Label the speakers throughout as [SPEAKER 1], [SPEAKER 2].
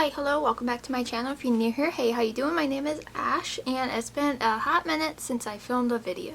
[SPEAKER 1] Hi, hello, welcome back to my channel. If you're new here, hey, how you doing? My name is Ash, and it's been a hot minute since I filmed a video.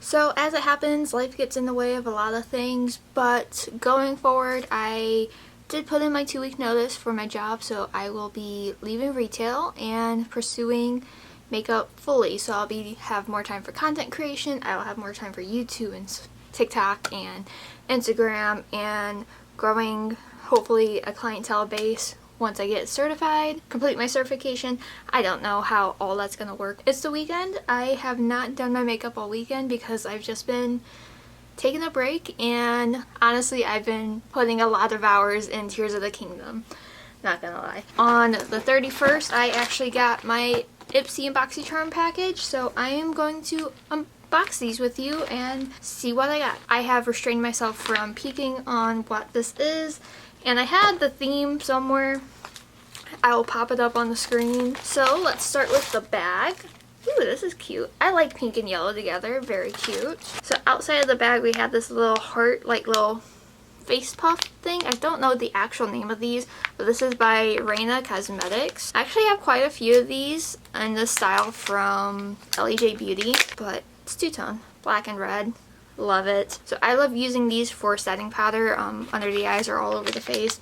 [SPEAKER 1] So as it happens, life gets in the way of a lot of things, but going forward, I did put in my 2-week notice for my job, so I will be leaving retail and pursuing makeup fully. So I'll have more time for content creation, I will have more time for YouTube and TikTok and Instagram, and growing hopefully a clientele base once I get certified, complete my certification. I don't know how all that's gonna work. It's the weekend. I have not done my makeup all weekend because I've just been taking a break, and honestly I've been putting a lot of hours in Tears of the Kingdom, not gonna lie. On the 31st I actually got my Ipsy Boxy Charm package, so I am going to box these with you and see what I got. I have restrained myself from peeking on what this is, and I had the theme somewhere. I will pop it up on the screen. So let's start with the bag. Ooh, this is cute. I like pink and yellow together, very cute. So outside of the bag we have this little heart, like little face puff thing. I don't know the actual name of these, but this is by Reina Cosmetics. I actually have quite a few of these in this style from LEJ Beauty, but it's two-tone, black and red. Love it. So I love using these for setting powder under the eyes or all over the face.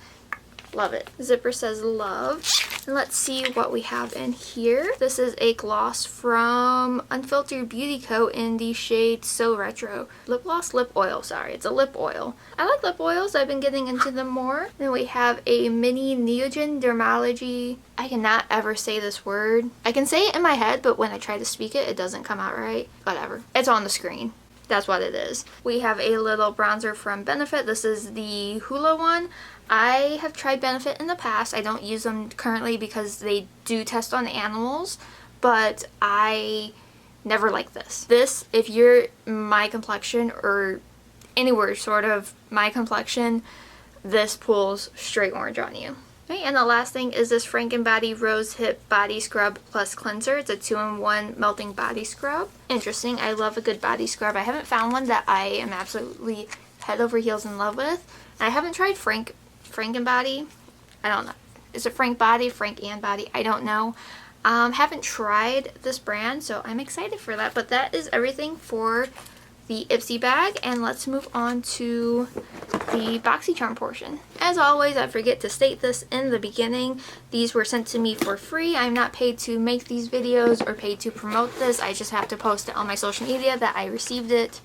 [SPEAKER 1] Love it. Zipper says love. And let's see what we have in here. This is a gloss from Unfiltered Beauty Co. in the shade So Retro. Lip gloss? Lip oil, sorry. It's a lip oil. I like lip oils. I've been getting into them more. Then we have a mini Neogen Dermalogy. I cannot ever say this word. I can say it in my head, but when I try to speak it, it doesn't come out right. Whatever. It's on the screen. That's what it is. We have a little bronzer from Benefit. This is the Hula one. I have tried Benefit in the past. I don't use them currently because they do test on animals, but I never like this. This, if you're my complexion or anywhere sort of my complexion, this pulls straight orange on you. Okay, and the last thing is this Franken Body Rose Hip Body Scrub Plus Cleanser. It's a 2-in-1 melting body scrub. Interesting. I love a good body scrub. I haven't found one that I am absolutely head over heels in love with. I haven't tried Franken Body. I don't know. Is it Frank Body? Frank and Body? I don't know. Haven't tried this brand, so I'm excited for that. But that is everything for the Ipsy bag, and let's move on to the BoxyCharm portion. As always, I forget to state this in the beginning. These were sent to me for free. I'm not paid to make these videos or paid to promote this. I just have to post it on my social media that I received it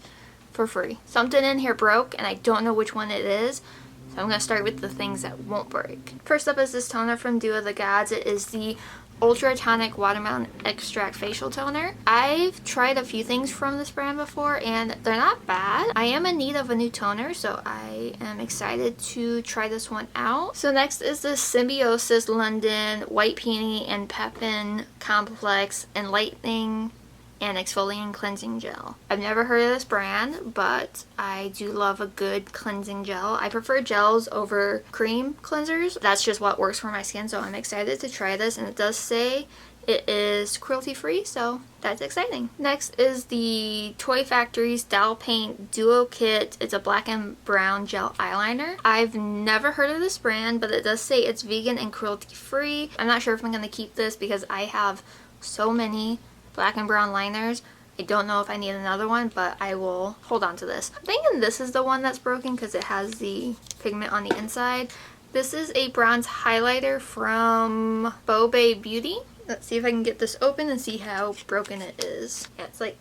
[SPEAKER 1] for free. Something in here broke, and I don't know which one it is. So I'm going to start with the things that won't break. First up is this toner from Dew of the Gods. It is the Ultra Tonic Watermelon Extract Facial Toner. I've tried a few things from this brand before and they're not bad. I am in need of a new toner, so I am excited to try this one out. So next is the Symbiosis London White Peony and Pepin Complex Enlightening and Exfoliating Cleansing Gel. I've never heard of this brand, but I do love a good cleansing gel. I prefer gels over cream cleansers. That's just what works for my skin, so I'm excited to try this, and it does say it is cruelty-free, so that's exciting. Next is the Toy Factory's Doll Paint Duo Kit. It's a black and brown gel eyeliner. I've never heard of this brand, but it does say it's vegan and cruelty-free. I'm not sure if I'm going to keep this because I have so many black and brown liners. I don't know if I need another one, but I will hold on to this. I'm thinking this is the one that's broken because it has the pigment on the inside. This is a bronze highlighter from Bobe Beauty. Let's see if I can get this open and see how broken it is. Yeah, it's like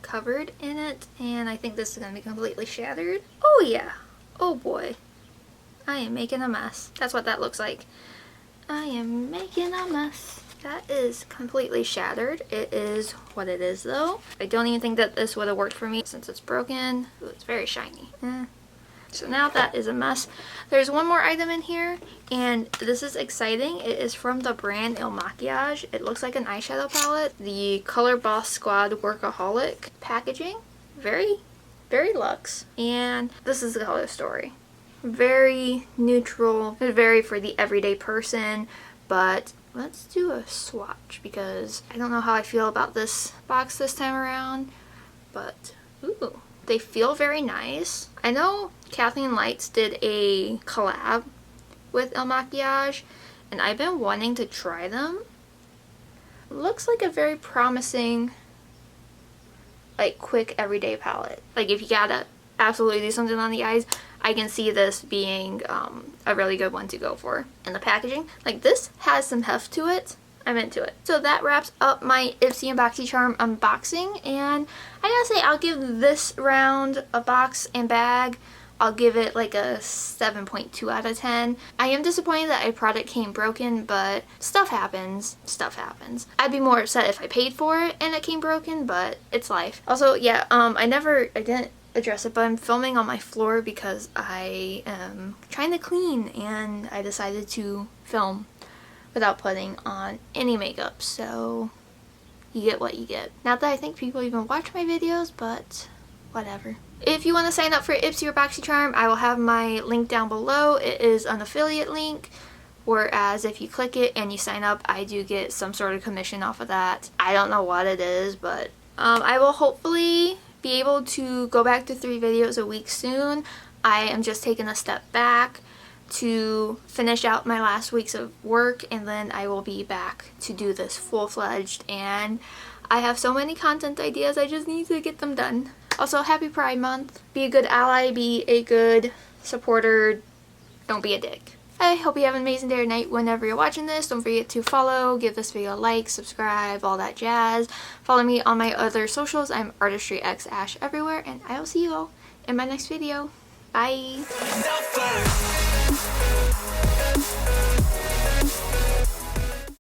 [SPEAKER 1] covered in it, and I think this is going to be completely shattered. Oh yeah. Oh boy. I am making a mess. That's what that looks like. I am making a mess. That is completely shattered. It is what it is though. I don't even think that this would have worked for me since it's broken. Ooh, it's very shiny. So now that is a mess. There's one more item in here, and this is exciting. It is from the brand Il Makiage. It looks like an eyeshadow palette. The Color Boss Squad Workaholic packaging. Very, very luxe. And this is the color story. Very neutral. It's very for the everyday person, but let's do a swatch because I don't know how I feel about this box this time around, but ooh, They feel very nice. I know Kathleen Lights did a collab with Il Makiage, and I've been wanting to try them. Looks like a very promising, like, quick everyday palette. Like, if you gotta absolutely do something on the eyes, I can see this being a really good one to go for. And the packaging, like, this has some heft to it. I'm into it. So that wraps up my Ipsy and Boxy Charm unboxing, and I gotta say, I'll give this round a box and bag, I'll give it like a 7.2 out of 10. I am disappointed that a product came broken, but stuff happens. Stuff happens. I'd be more upset if I paid for it and it came broken, but it's life. Also, yeah, I didn't address it, but I'm filming on my floor because I am trying to clean, and I decided to film without putting on any makeup, so you get what you get. Not that I think people even watch my videos, but whatever. If you want to sign up for Ipsy or Boxy Charm, I will have my link down below. It is an affiliate link, whereas if you click it and you sign up, I do get some sort of commission off of that. I don't know what it is, but I will hopefully be able to go back to 3 videos a week soon. I am just taking a step back to finish out my last weeks of work, and then I will be back to do this full-fledged, and I have so many content ideas, I just need to get them done. Also, happy Pride Month. Be a good ally, be a good supporter, don't be a dick. I hope you have an amazing day or night whenever you're watching this. Don't forget to follow, give this video a like, subscribe, all that jazz. Follow me on my other socials. I'm artistryxashh everywhere, and I will see you all in my next video. Bye!